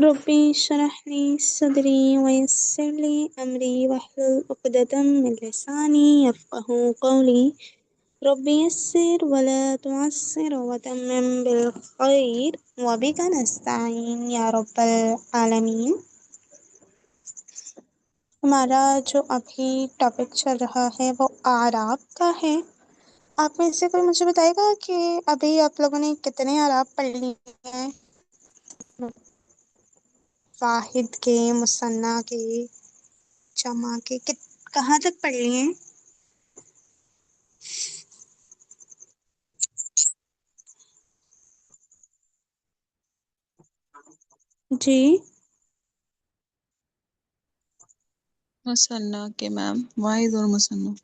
रब्बी इश्रह ली सदरी वयस्सिर ली अमरी वहलुल उक़दतम मिन लिसानी यफ़क़हू क़ौली रब्बी यस्सिर वला तुअस्सिर वतम्मिम बिल खैर वबिका नस्तईन या रब्बल आलमीन। हमारा जो अभी टॉपिक चल रहा है वो आराब का है। आप में से कोई मुझे बताएगा कि अभी आप लोगों ने कितने आराब पढ़ लिए हैं? वाहिद के, मुसन्ना के, जमा के कहाँ तक पढ़ लिए हैं? जी मुसन्ना के मैम, वाहिद और मुसन्ना।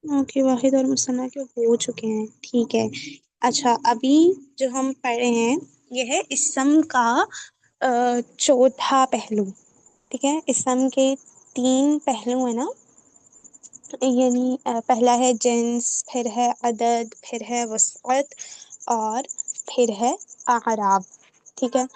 ओके, वाहिद और मुसन्ना के हो चुके हैं, ठीक है। अच्छा, अभी जो हम पढ़ रहे हैं यह है इस्म का चौथा पहलू। ठीक है, इस्म के 3 पहलू है ना, यानी पहला है जिन्स, फिर है अदद, फिर है वसअत और फिर है आराब। ठीक है,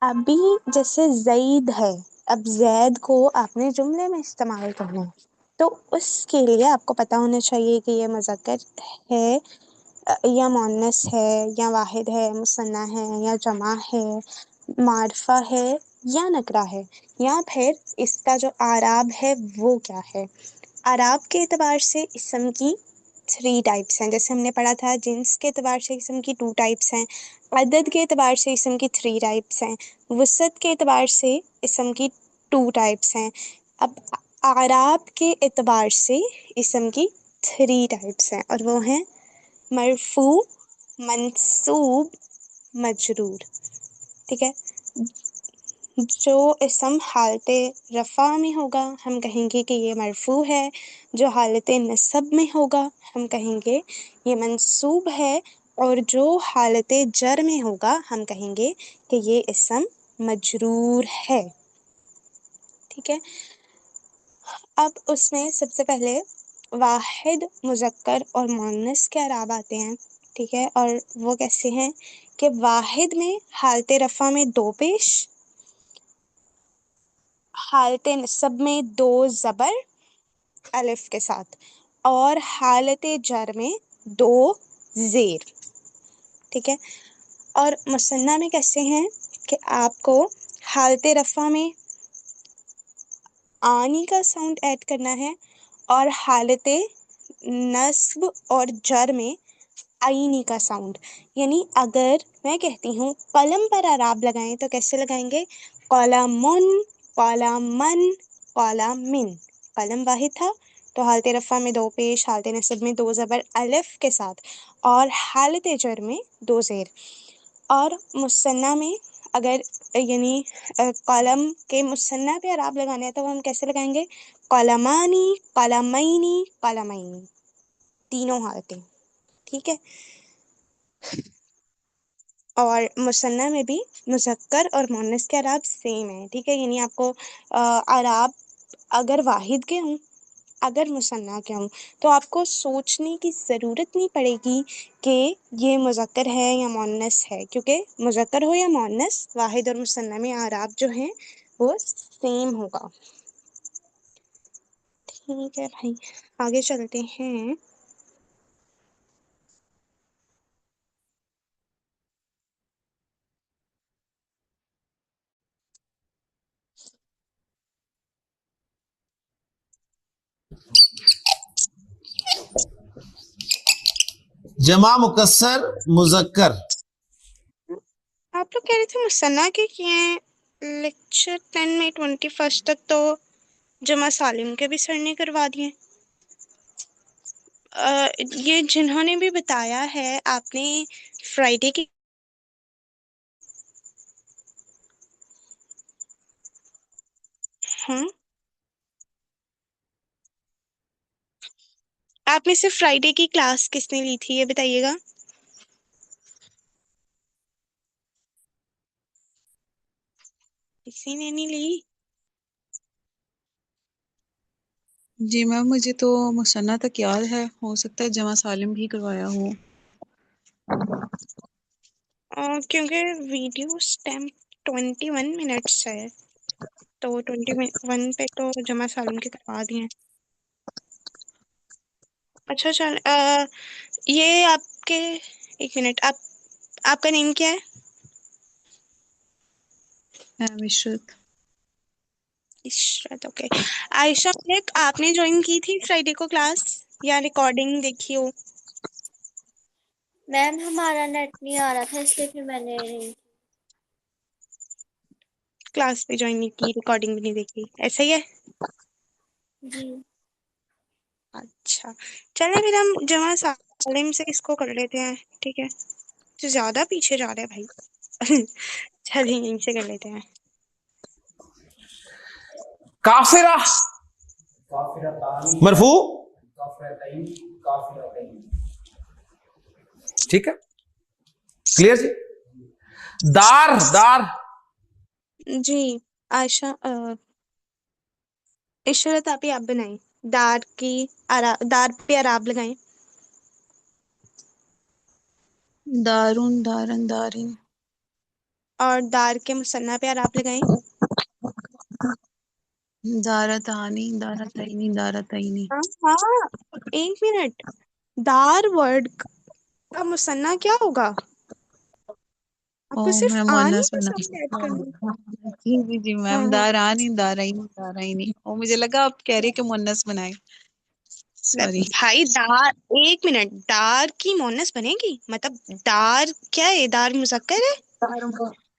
अभी जैसे ज़ैद है, अब जैद को आपने जुमले में इस्तेमाल करना है, तो उसके लिए आपको पता होना चाहिए कि ये मुज़क्कर है या मुअन्नस है या वाहिद है, मुसन्ना है या जमा है, मारफा है या नकरा है, या फिर इसका जो आराब है वो क्या है। आराब के एतबार से इस्म की 3 टाइप्स हैं, जैसे हमने पढ़ा था जिन्स के एतबार से इस्म की 2 टाइप्स हैं, अदद के एतबार से इस्म की 3 टाइप्स हैं, वसत के एतबार से इस्म की 2 टाइप्स हैं। अब आराब के एतबार से इस्म की 3 टाइप्स हैं और वो हैं मरफू, मंसूब, मजरूर। ठीक है, जो इस्म हालते रफ़ा में होगा हम कहेंगे कि ये मरफू है, जो हालते नसब में होगा हम कहेंगे ये मंसूब है, और जो हालते जर में होगा हम कहेंगे कि ये इस्म मजरूर है। ठीक है, अब उसमें सबसे पहले वाहिद, मुज़क्कर और मुअन्नस के आराब आते हैं। ठीक है, और वो कैसे हैं कि वाहिद में हालते रफ़ा में 2 पेश, हालते नसब में 2 ज़बर अलिफ के साथ, और हालते जर में 2 ज़ेर। ठीक है, और मुसन्ना में कैसे हैं कि आपको हालते रफ़ा में आनी का साउंड ऐड करना है और हालते नस्ब और जर में आईनी का साउंड। यानी अगर मैं कहती हूँ कलम पर अराब लगाएं तो कैसे लगाएंगे? कलमुन, कलमन, कलमिन। कलम वाहिद था तो हालते रफ़ा में 2 पेश, हालते नस्ब में 2 ज़बर अलिफ के साथ, और हालते जर में 2 ज़ेर। और मुसन्ना में अगर यानी कलम के मुसन्ना पे अराब लगाना है तो हम कैसे लगाएंगे? कलमानी, कलमैनी, कलमैनी, तीनों हालतें। ठीक है, और मुसन्ना में भी मुज़क्कर और मुअन्नस के अराब सेम है। ठीक है, यानी आपको अराब अगर वाहिद के हों, अगर मुसन्ना के हों, तो आपको सोचने की ज़रूरत नहीं पड़ेगी कि ये मुज़क्कर है या मुअन्नस है, क्योंकि मुज़क्कर हो या मुअन्नस वाहिद और मुसन्ना में आराब जो हैं वो सेम होगा। ठीक है भाई, आगे चलते हैं। जमा मुकस्सर मुजक्कर। आप लोग कह रहे थे मुसन्ना के किए हैं लेक्चर 10 में, 21 तक तो जमा सालिम के भी सर ने करवा दिए। ये जिन्होंने भी बताया है आपने फ्राइडे की, हाँ, आप में से फ्राइडे की क्लास किसने ली थी ये बताइएगा। किसी ने नहीं ली? जी मैम, मुझे तो मुसन्ना तक याद है, हो सकता है जमा सालिम भी करवाया हो। क्योंकि वीडियो स्टैम्प 21 मिनट्स है, तो 21 पे तो जमा सालम के करवा दिए। अच्छा चल, ये आपके, एक मिनट, आपका नेम क्या है? इशरत। इशरत, ओके। आयशा मलिक, आपने ज्वाइन की थी फ्राइडे को क्लास, या रिकॉर्डिंग देखी हो? मैम हमारा नेट नहीं आ रहा था इसलिए फिर मैंने नहीं। क्लास पे ज्वाइन नहीं की, रिकॉर्डिंग भी नहीं देखी, ऐसा ही है? जी अच्छा, चले फिर हम जमा सालिम से इसको कर लेते हैं, ठीक है? तो ज्यादा पीछे जा रहा है भाई। चलिए यहीं से कर लेते हैं। काफिरा मरफू, ठीक है, क्लियर जी। दार दार जी आयशा, इशरत आप बनाएं। दार पे अराब लगाएं। दारुन दारन दारिन। और दार के मुसन्ना पे अराब लगाएं। दारतानी दारतैनी दारतैनी। हाँ हाँ, एक मिनट, दार वर्ड का मुसन्ना क्या होगा? ओ आपको मैं सिर्फ आनी मुअन्नस के बना। साथ ऐड करना है। जी जी जी हाँ मैम, हाँ, दारानी दाराइनी दाराइनी। ओ मुझे लगा आप कह रही कि मुअन्नस बनाए। सॉरी। भाई दार, एक मिनट, दार की मोनस बनेगी, मतलब दार क्या है? दार मुज़क्कर है?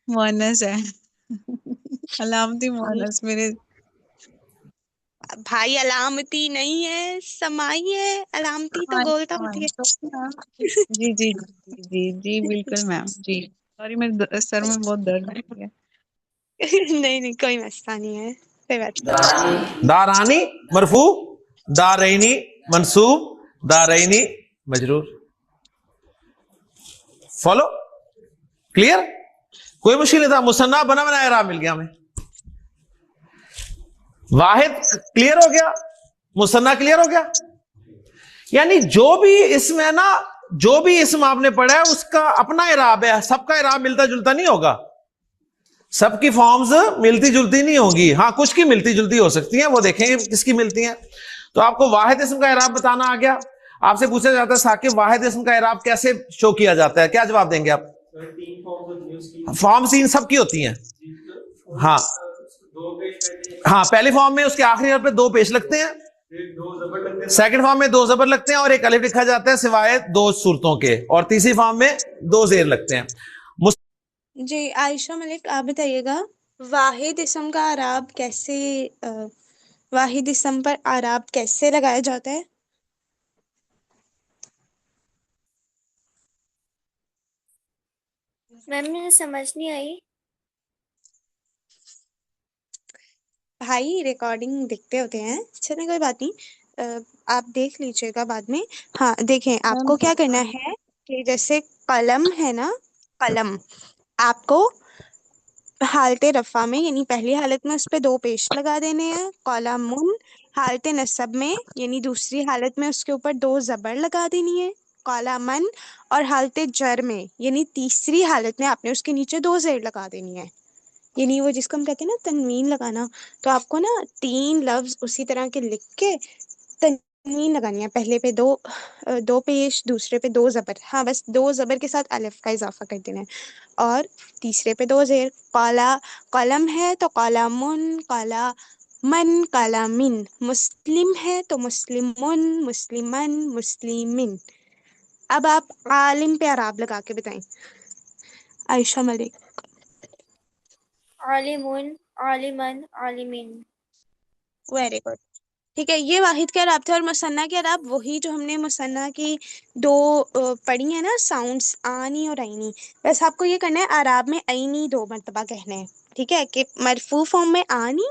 मुअन्नस है। अलामती मुअन्नस मेरे। भाई अलामती नहीं है, समाई है। अलामती तो गोलता होती है। जी जी जी जी जी बिल्कुल मैम जी। सॉरी मेरे सर में बहुत दर्द है। नहीं नहीं, कोई मसला नहीं है, कोई बात नहीं। दारानी मरफू, दारैनी मंसूब, दारैनी मजरूर। फॉलो, क्लियर, कोई मुश्किल नहीं था। मुसन्ना बना बनाया राम मिल गया हमें। वाहिद क्लियर हो गया, मुसन्ना क्लियर हो गया। यानी जो भी इसमें ना, जो भी इसम आपने पढ़ा है उसका अपना इराब है, सबका इराब मिलता जुलता नहीं होगा, सबकी फॉर्म्स मिलती जुलती नहीं होंगी। हाँ, कुछ की मिलती जुलती हो सकती हैं, वो देखेंगे किसकी मिलती हैं। तो आपको वाहिद इसम का इराब बताना आ गया। आपसे पूछा जाता है साकिब वाहिद इसम का इराब कैसे शो किया जाता है, क्या जवाब देंगे आप? फॉर्म सीन सबकी होती हैं। हाँ हाँ, पहले फॉर्म में उसके आखिरी हर्फ पे दो पेश लगते हैं, सेकंड फॉर्म में दो जबर लगते हैं और एक अलिफ लिखा जाता है सिवाय दो सूरतों के, और तीसरी फॉर्म में दो जेर लगते हैं। जी आयशा मलिक, आप बताइएगा, वाहिद इसम का आराब कैसे, वाहिद इसम पर आराब कैसे लगाया जाता है? मैम मुझे समझ नहीं आई। भाई रिकॉर्डिंग देखते होते हैं, चलिए कोई बात नहीं, आप देख लीजिएगा बाद में। हाँ देखें, मैम आपको क्या करना है कि जैसे कलम है ना, कलम, आपको हालते रफा में यानी पहली हालत में उस पे दो पेश लगा देने हैं। कौलामुन, हालते नसब में यानी दूसरी हालत में उसके ऊपर दो जबर लगा देनी है। कौलामन, और हालते जर में यानी तीसरी हालत में आपने उसके नीचे दो जेर लगा देनी है, यानी वो जिसको हम कहते हैं ना तनवीन लगाना। तो आपको ना तीन लफ्ज उसी तरह के लिख के तनवीन लगानी है, पहले पे दो पेश, दूसरे पे दो जबर, हाँ बस दो जबर के साथ अलिफ का इजाफा कर देना है, और तीसरे पे दो जेर। काला, कलम है तो कलामुन, काला मन, कलामिन। मुस्लिम है तो मुस्लिमुन, मुस्लिमन, मुस्लिमिन। अब आप आलिम पे अराब लगा के बताएं, आयशा मलिक। आलिमुन, आलिमन, आलिमिन। वेरी गुड, ठीक है। ये वाहिद के अराब थे, और मुसन्ना के अराब वही जो हमने मुसन्ना की दो पढ़ी है ना, साउंड्स आनी और आईनी। बस आपको ये करना है, अराब में आईनी दो मरतबा कहना है, ठीक है? कि मरफू फॉर्म में आनी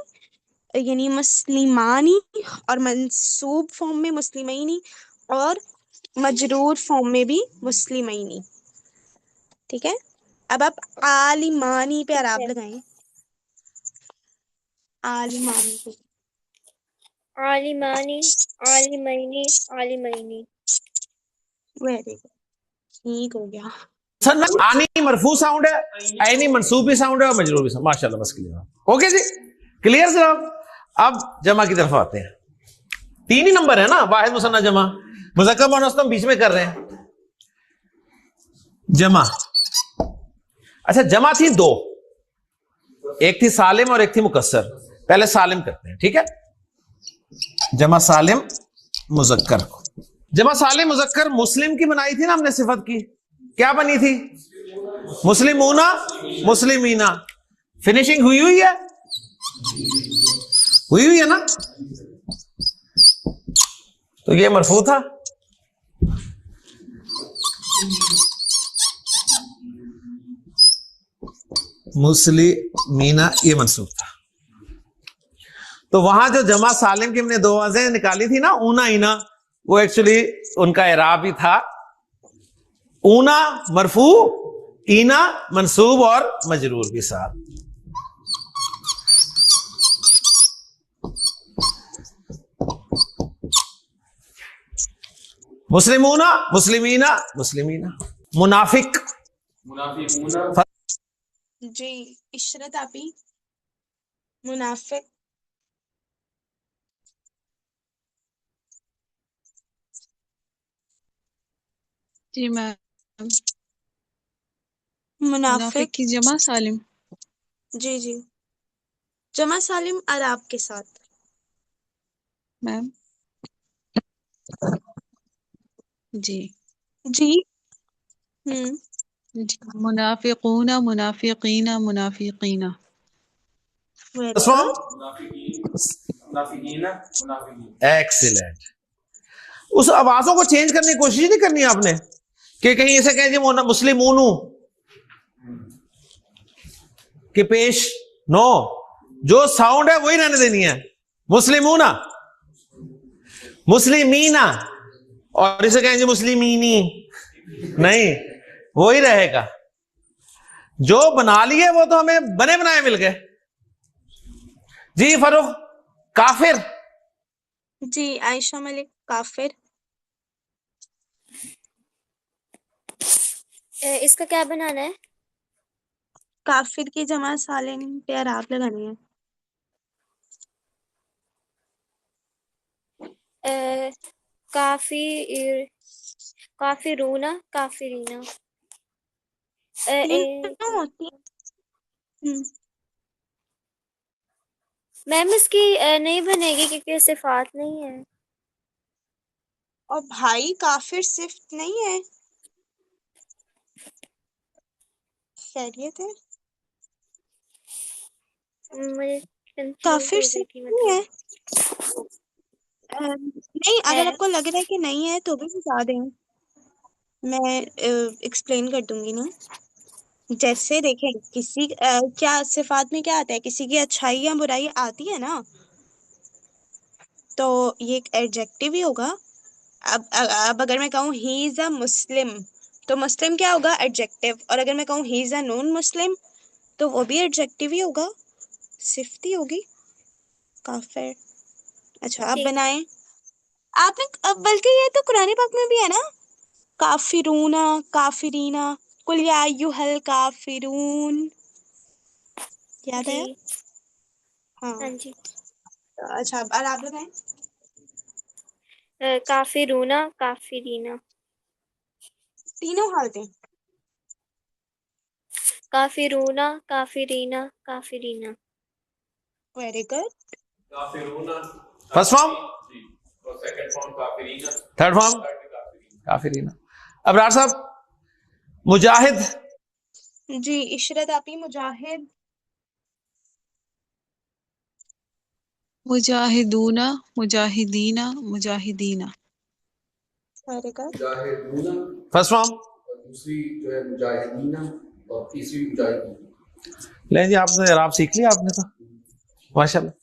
यानी मुस्लिमानी, और मंसूब फॉर्म में मुस्लिमैनी, और मजरूर फॉर्म में भी मुस्लिमैनी, ठीक है? अब आप आलिमानी पे ठीक अराब है। लगाएं, आलिमानी पे। आलिमानी, आलिमैनी, आलिमैनी। वेरी गुड, ठीक हो गया। आनी मरफू साउंड है, ऐनी मंसूबी साउंड है और मजरूर भी साउंड। माशाल्लाह, बस क्लियर। ओके जी, क्लियर जनाब। अब जमा की तरफ आते हैं। 3 ही नंबर है ना, वाहिद मुसन्ना जमा, मुज़क्कर मुअन्नस तो हम बीच में कर रहे हैं। जमा, अच्छा जमा थी 2, एक थी सालिम और एक थी मुकस्सर। पहले सालिम करते हैं, ठीक है। जमा सालिम मुज़क्कर, जमा सालिम मुज़क्कर मुस्लिम की बनाई थी ना हमने सिफत की, क्या बनी थी? मुस्लिमूना मुस्लिमीना। फिनिशिंग हुई हुई है, हुई हुई है ना। तो ये मरफू था, मुस्लिमीना ये मंसूब था। तो वहां जो जमा सालिम की हमने 2 वज़ें निकाली थी ना, ऊना ईना, वो एक्चुअली उनका इराब ही था। ऊना मरफू, ईना मंसूब और मजरूर भी साथ। मुस्लिमूना मुस्लिमीना मुस्लिमीना। मुनाफिक, जी इशरत आपी, मुनाफिक। जी मैम, मुनाफिक मुनाफिक, की जमा सालिम। जी जी, जमा सालिम अराब के साथ। मैम जी जी, हम्म, जी, मुनाफिकूना मुनाफिकीना मुनाफिकीना। Very good. एक्सीलेंट। उस आवाजों को चेंज करने की कोशिश नहीं करनी आपने कि कहीं ऐसे कहें जी मुस्लिमूनू के पेश, नो, जो साउंड है वही रहने देनी है। मुस्लिमूना मुस्लिमीना, और इसे कहें जी मुस्लिमीनी, नहीं, वही रहेगा। जो बना लिए वो तो हमें बने बनाए मिल गए। जी फरूख, काफिर। जी आयशा मलिक, काफिर। इसका क्या बनाना है? काफिर की जमा सालिम पे अराब लगानी है। काफी काफिरूना काफिरीना। तीनों होती हैं। मैम इसकी नहीं बनेगी क्योंकि सिफात नहीं है। और भाई काफिर सिर्फ नहीं है, खैरियत है। मुझे कंफ्यूज काफिर हो गई सिर्फ थी नहीं है। मतलब। नहीं, अगर है। आपको लग रहा है कि नहीं है तो भी बता दें, मैं एक्सप्लेन कर दूंगी ना। जैसे देखें, किसी क्या सिफात में क्या आता है, किसी की अच्छाई या बुराई आती है ना, तो ये एक एडजेक्टिव ही होगा। अब अगर मैं कहूँ ही इज अ मुस्लिम, तो मुस्लिम क्या होगा? एडजेक्टिव। और अगर मैं कहूँ he is a non Muslim, तो वो भी एडजेक्टिव ही होगा, सिफ्त ही होगी, काफिर। अच्छा, अब ठीक। बनाएं आपने। अब बल्कि ये तो कुरान पाक में भी है ना, काफिरूना काफिरीना, कुल या अय्युहल काफिरून, याद जी। है? हाँ। हाँ जी। अच्छा, अब आप बताएं। काफिरूना काफिरीना। तीनों हालतें। काफिरूना काफिरीना काफिरीना। Very good. First form, third form काफिरीना। अब रार साहब, मुजाहिद। जी इशरत आपी, मुजाहिद। मुजाहिदूना मुजाहिदीना मुजाहिदीना। Very good. फर्स्ट फॉर्म, ले जी, आपने आप सीख लिया आपने तो, माशाल्लाह।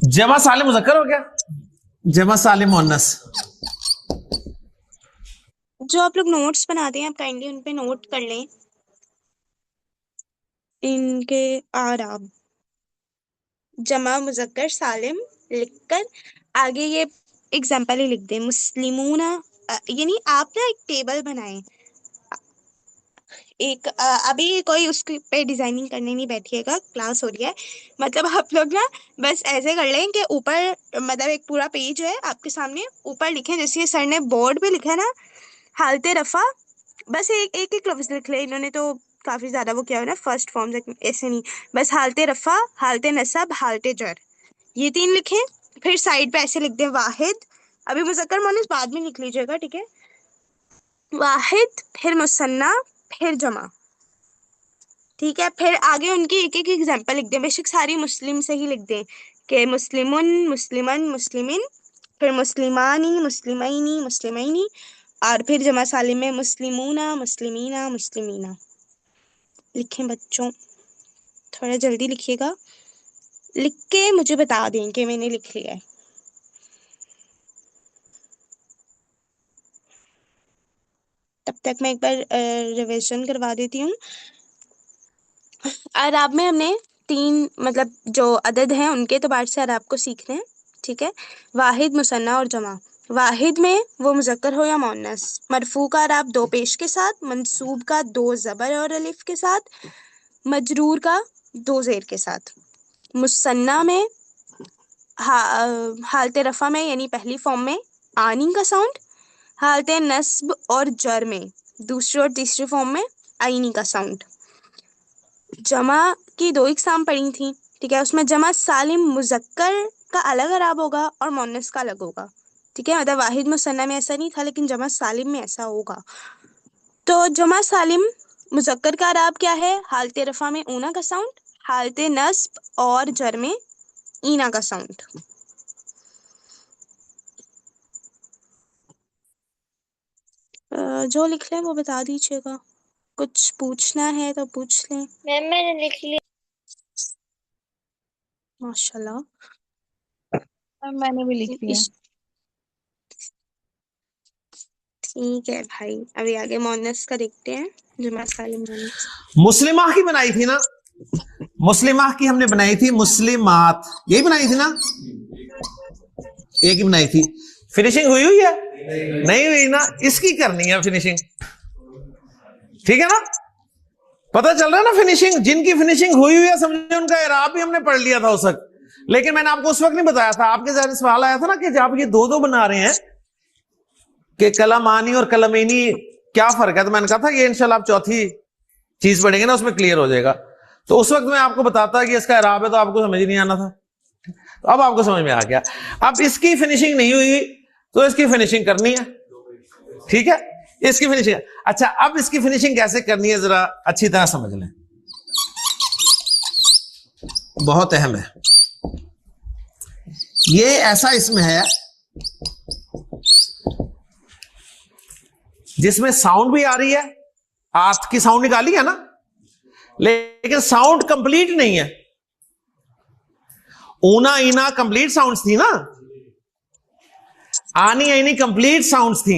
जमा सालिम मुज़क्कर हो गया, जमा सालिम मुअन्नस। जो आप लोग नोट्स बनाते हैं, आप काइंडली उन पे नोट कर लें इनके आराब। जमा मुज़क्कर सालिम लिखकर आगे ये एग्जाम्पल ही लिख दें, मुस्लिमूना यानी आप ना एक टेबल बनाएं, एक अभी कोई उसके पे डिजाइनिंग करने नहीं बैठिएगा, क्लास हो रही है। मतलब आप लोग ना बस ऐसे कर लें कि ऊपर, मतलब एक पूरा पेज है आपके सामने, ऊपर लिखें जैसे ये सर ने बोर्ड पे लिखा है ना, हालते रफा। बस एक एक एक लफ्ज लिख ले, इन्होंने तो काफी ज्यादा वो किया है ना, फर्स्ट फॉर्म ऐसे नहीं, बस हालते रफा, हालते नसब, हालते जर, ये तीन लिखें। फिर साइड पे ऐसे लिख दें वाहिद, अभी मुज़क्कर मुअन्नस बाद में लिख लीजिएगा, ठीक है। वाहिद, फिर मुसन्ना, फिर जमा, ठीक है। फिर आगे उनकी एक एक एग्जाम्पल लिख दें, बेशक सारी मुस्लिम से ही लिख दें कि मुस्लिमुन, मुस्लिमन, मुस्लिमिन, फिर मुस्लिमानी, मुस्लिमैनी, मुस्लिमैनी, और फिर जमा सालिम में मुस्लिमूना, मुस्लिमीना, मुस्लिमीना। लिखें बच्चों, थोड़ा जल्दी लिखिएगा, लिख के मुझे बता दें कि मैंने लिख लिया है। तब तक मैं एक बार रिवीजन करवा देती हूँ। अरब में हमने तीन, मतलब जो अदद हैं उनके एतबार से अरब को सीखना है, ठीक है। वाहिद, मुसन्ना और जमा। वाहिद में वो मुज़क्कर हो या मुअन्नस, मरफू का अरब दो पेश के साथ, मंसूब का दो ज़बर और अलिफ के साथ, मजरूर का दो ज़ेर के साथ। मुसन्ना में हालत रफ़ा में यानी पहली फॉर्म में आनी का साउंड, हालत नस्ब और जर में दूसरी और तीसरी फॉर्म में आईनी का साउंड। जमा की दो इकसाम पढ़ी थी, ठीक है। उसमें जमा सालिम मुज़क्कर का अलग अराब होगा और मुअन्नस का अलग होगा, ठीक है। मतलब वाहिद मुसन्ना में ऐसा नहीं था, लेकिन जमा सालिम में ऐसा होगा। तो जमा सालिम मुज़क्कर का अराब क्या है? हालत रफ़ा में ऊना का साउंड, हालत नस्ब और जर में ईना का साउंड। जो लिख लें वो बता दीजिएगा, कुछ पूछना है तो पूछ लें। मैम मैंने लिख लिया। माशाल्लाह। मैंने भी लिख लिया। इस ठीक है भाई, अभी आगे मुअन्नस का देखते हैं। जुमा सालिम मुअन्नस। मुस्लिमा की बनाई थी ना, मुस्लिमा की हमने बनाई थी मुस्लिमात, यही बनाई थी ना, एक ही बनाई थी। फिनिशिंग हुई हुई है? नहीं हुई ना, इसकी करनी है फिनिशिंग, ठीक है ना। पता चल रहा है ना फिनिशिंग, जिनकी फिनिशिंग हुई हुई है समझे उनका इराब भी हमने पढ़ लिया था उस वक्त, लेकिन मैंने आपको उस वक्त नहीं बताया था। आपके जहन में सवाल आया था ना कि जब ये दो दो बना रहे हैं कि कलमानी और कलमीनी क्या फर्क है, तो मैंने कहा था ये इंशाल्लाह आप चौथी चीज पढ़ेंगे ना उसमें क्लियर हो जाएगा। तो उस वक्त मैं आपको बताता कि इसका इराब है तो आपको समझ ही नहीं आना था, तो अब आपको समझ में आ गया। अब इसकी फिनिशिंग नहीं हुई तो इसकी फिनिशिंग करनी है, ठीक है। इसकी फिनिशिंग, अच्छा अब इसकी फिनिशिंग कैसे करनी है जरा अच्छी तरह समझ लें, बहुत अहम है। ये ऐसा इसमें है जिसमें साउंड भी आ रही है, आत की साउंड निकाली है ना, लेकिन साउंड कंप्लीट नहीं है। ऊना ईना कंप्लीट साउंड्स थी ना, आनी आईनी कंप्लीट साउंड्स थी।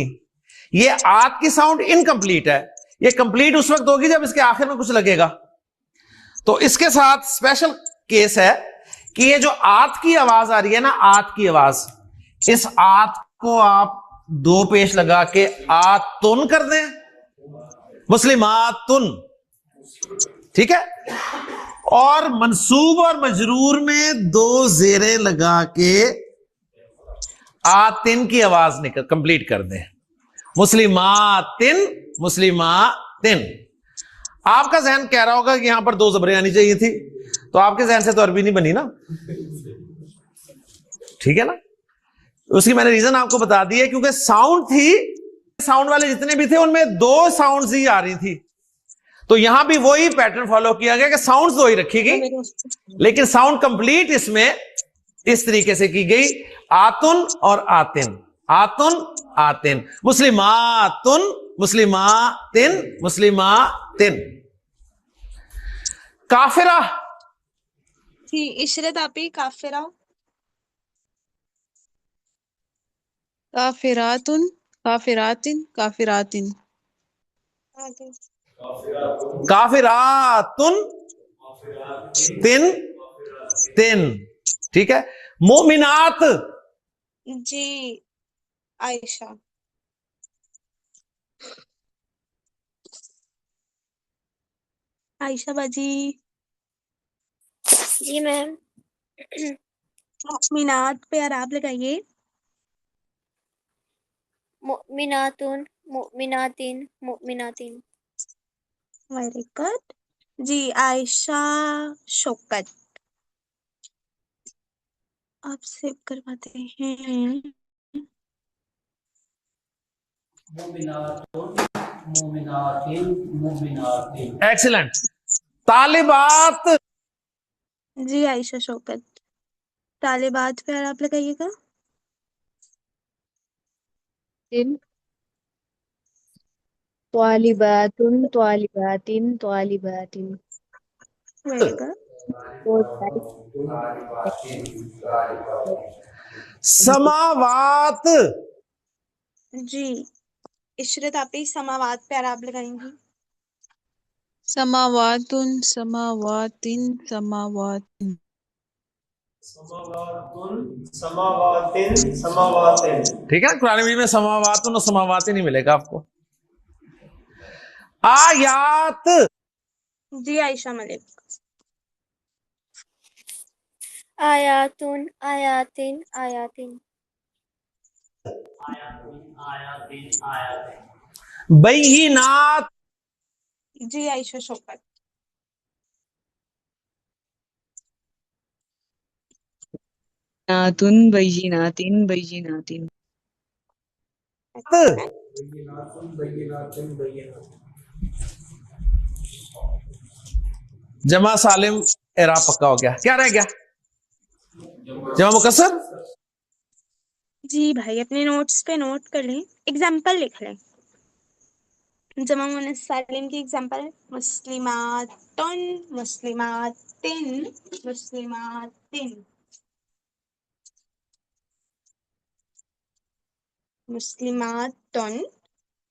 ये आत की साउंड इनकंप्लीट है, ये कंप्लीट उस वक्त होगी जब इसके आखिर में कुछ लगेगा। तो इसके साथ स्पेशल केस है कि ये जो आत की आवाज आ रही है ना, आत की आवाज, इस आत को आप दो पेश लगा के आतुन कर दें, मुस्लिमातुन, ठीक है। और मंसूब और मजरूर में दो जेरें लगा के आतिन की आवाज निकल कंप्लीट कर दें, मुस्लिमातिन, मुस्लिमातिन। आपका जहन कह रहा होगा कि यहां पर दो जबरें आनी चाहिए थी, तो आपके जहन से तो अरबी नहीं बनी ना, ठीक है ना। उसकी मैंने रीजन आपको बता दी है, क्योंकि साउंड थी, साउंड वाले जितने भी थे उनमें दो साउंड्स ही आ रही थी, तो यहां भी वही पैटर्न फॉलो किया गया कि साउंड्स दो ही रखी गई, लेकिन साउंड कंप्लीट इसमें इस तरीके से की गई, आतुन और आतिन, आतुन आतिन, मुस्लिमातुन, मुस्लिमातिन, मुस्लिमातिन। काफिरा जी इशरत आप ही काफिरा। काफिरातुन, काफिरातिन, काफिरातिन। आगे। काफिरातुन, तिन तिन, ठीक है। मोमिनात, जी आयशा। आयशा बाजी। जी मैम। मुमिनात पे अराब लगाइए। मुमिनातुन, मुमिनातिन, मुमिनातिन। Very good. जी आयशा शौकत, आप सेव करवाते हैं। एक्सीलेंट। तालिबात। जी आयशा शौकत, तालिबात पे अराब लगाइएगा। तिन त्वालिबातुन त्वालिबातिन त्वालिबातिन। Very good. फोर टाइप समावात। जी इशरत, आप ही समावात पे अराब लगाएंगी। समावातुन समावातिन समावातिन। ठीक है, कुरान मजीद में समावात और समावात ही नहीं मिलेगा आपको। आयात। जी आयशा मलिक। आयातुन, आयातिन, आयातिन। बैयिनात। जी आयशा शौकत। नातुन बैजिनातिन बैजिनातिन। Excellent. जमा सालिम एरा पक्का हो गया। क्या रह गया? जमा मुकस्सर। जी भाई अपने नोट्स पे नोट कर लें, एग्जाम्पल लिख लें। जमा मुन्नस सालिम की एग्जाम्पल है मुस्लिमातुन, मुस्लिमातिन, मुस्लिमातिन, मुस्लिमातुन।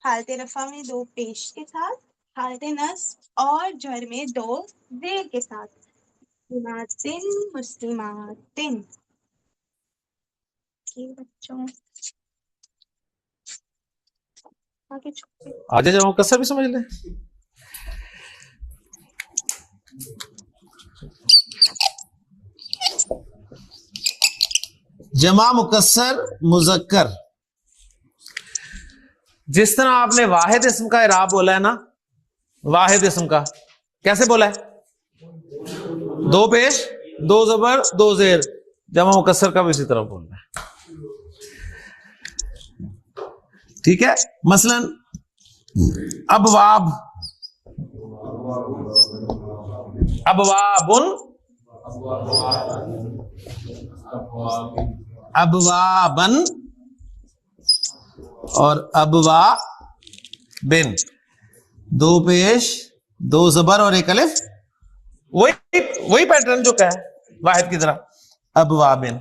हालते रफा में दो पेश के साथ, हालते नस्ब और जर में दो जेर के साथ। मुस्लिमातिन, मुस्लिमातिन। ये बच्चों आगे छोटे। आजे जमा मुकस्सर भी समझ ले। जमा मुकस्सर मुजक्कर, जिस तरह आपने वाहिद इस्म का इराब बोला है ना, वाहिद इस्म का कैसे बोला है? दो पेश, दो जबर, दो जेर। जमा मुकस्सर का भी इसी तरह बोलना है। ठीक है, मसलन अबवाब, अबवाबुन, अबवाबन और अबवा बिन। दो पेश, दो जबर और एक अलिफ। वही वही पैटर्न जो का है वाहिद की तरह, अबवाबिन।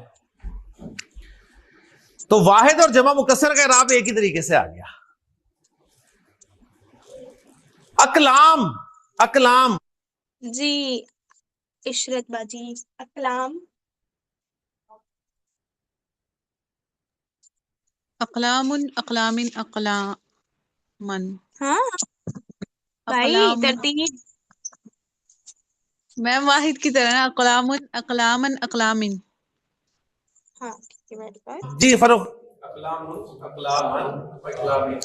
तो वाहिद और जमा मुकस्सर का इराब एक ही तरीके से आ गया। अकलाम, अकलाम। जी इशरत बाजी, अकलाम। अकलामुन अकलामिन अकलामन। हाँ भाई अकलामुन। तरतीब। मैम वाहिद की तरह ना, अकलामुन अकलामन अकलामिन। हाँ ठीक है, वेरी गुड। जी फरूख,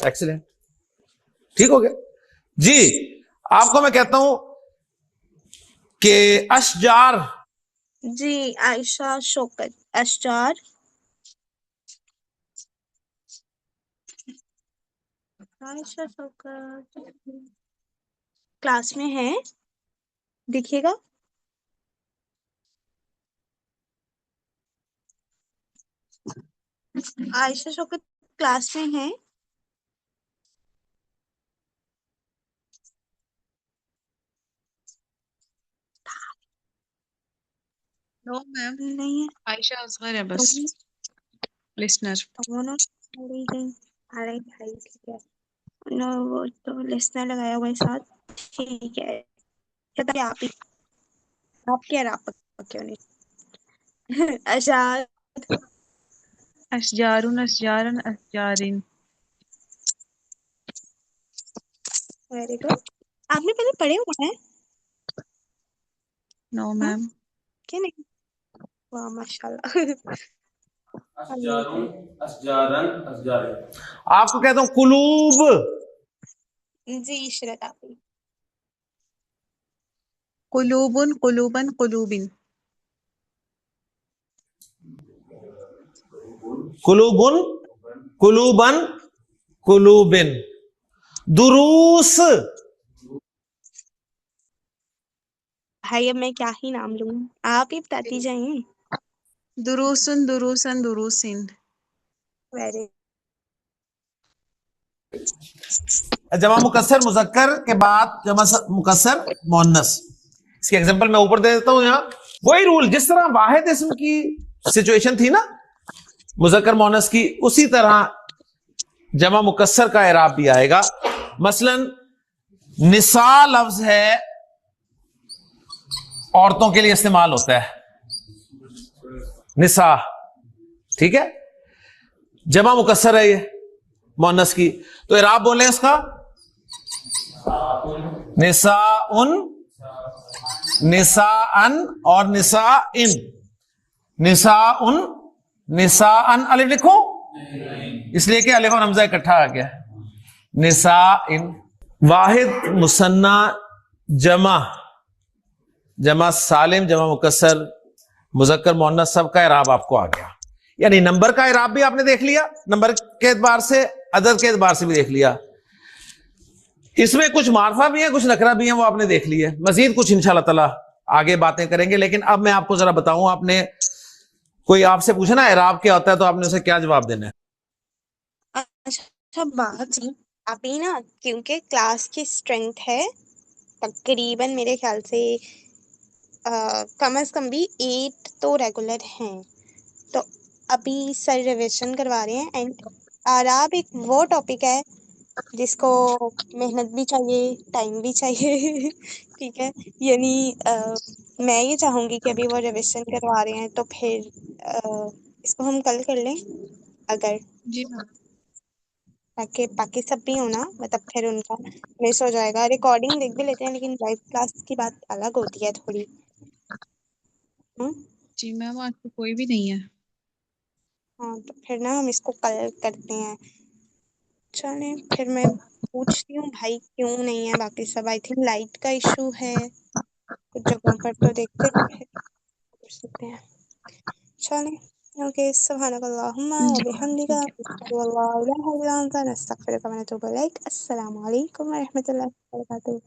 एक्सीलेंट, ठीक हो गया। जी आपको मैं कहता हूं कि अशजार। जी आयशा शौकत, अशजार। आयशा शौकत क्लास में है, दिखिएगा। आयशा शौकत क्लास में है। नो मैम, नहीं है आयशा असगर है तो बस, लिसनर। दोनों चली गई। अरे भाई ठीक है, नो वो तो लिस्नर लगाया हुआ है साथ। ठीक है, बताइए आप ही, आप क्या राप क्यों नहीं। अशार। अशजारुन अशजारन अशजारिन। वेरी गुड, आपने पहले पढ़े हुए हैं। नो हाँ मैम। क्या नहीं? वाह माशाल्लाह। अशजारुन, अमेजिंग। अशजारन, अशजारिन। आपको कहता हूं कुलूब। जी इशरत आपी। कुलूबुन कुलूबन कुलूबिन। कुलूबुन, कुलूबन, कुलूबिन। दुरूस। भाई अब मैं क्या ही नाम लूं, आप ही बताती जाइए। दुरूसुन दुरूसन दुरूसिन। वेरी। जमा मुकस्सर मुजक्कर के बाद जमा मुकस्सर मोन्नस। इसके एग्जांपल मैं ऊपर दे देता हूं यहां। वही रूल जिस तरह वाहिद इस्म की सिचुएशन थी ना मुजक्कर मोनस की, उसी तरह जमा मुकस्सर का इराब भी आएगा। मसलन निसा लफ्ज है, औरतों के लिए इस्तेमाल होता है निसा, ठीक है। जमा मुकस्सर है ये मोनस की, तो इराब बोले इसका निसा उन, निसा अन और निसा इन। निसा उन, निसा अन। अलिफ लिखो इसलिए कि अलिफ और हमजा इकट्ठा आ गया। निसा इन। वाहिद मुसन्ना जमा, जमा सालिम, जमा मुकस्सर, मुजक्कर मोहन्नस, सब का इराब आपको आ गया। यानी नंबर का इराब भी आपने देख लिया, नंबर के एतबार से, अदद के एतबार से भी देख लिया। इसमें कुछ मारफा भी है, कुछ नकरा भी है, वो आपने देख लिया। मजीद कुछ इंशाअल्लाह ताला आगे बातें करेंगे। लेकिन अब मैं आपको जरा बताऊं, आपने कोई आपसे पूछा ना इराब क्या होता है, तो आपने उसे क्या जवाब देना है? अच्छा बात थी अभी ना, क्योंकि क्लास की स्ट्रेंथ है तकरीबन मेरे ख्याल से कम से कम भी 8 तो रेगुलर हैं, तो अभी सर रिविजन करवा रहे हैं। एंड आराब एक वो टॉपिक है जिसको मेहनत भी चाहिए, टाइम भी चाहिए। ठीक है, यानी मैं ये चाहूंगी कि अभी वो रिविजन करवा रहे हैं, तो फिर इसको हम कल कर लें अगर, जी मैम। ताकि बाकी सब भी हो ना, मतलब फिर उनका मिस हो जाएगा। रिकॉर्डिंग देख भी लेते हैं, लेकिन लाइव क्लास की बात अलग होती है थोड़ी। हम्म। जी मैम, आज तो कोई भी नहीं है। हाँ तो फिर ना हम इसको कल करते हैं। चलें फिर मैं पूछती हूँ भाई क्यों नहीं है बाकी सब। आई थिंक लाइट का इशू है कुछ जगहों पर, तो देखते हैं फिर कर सकते हैं। चलें ओके, सुब्हानकल्लाहुम्मा व जी मैम, बिहम्दिका ठीक है। नशहदु अल्ला इलाहा इल्ला अंता नस्तगफिरुका व नतूबु इलैक। अस्सलामु अलैकुम व रहमतुल्लाहि व बरकातुहू।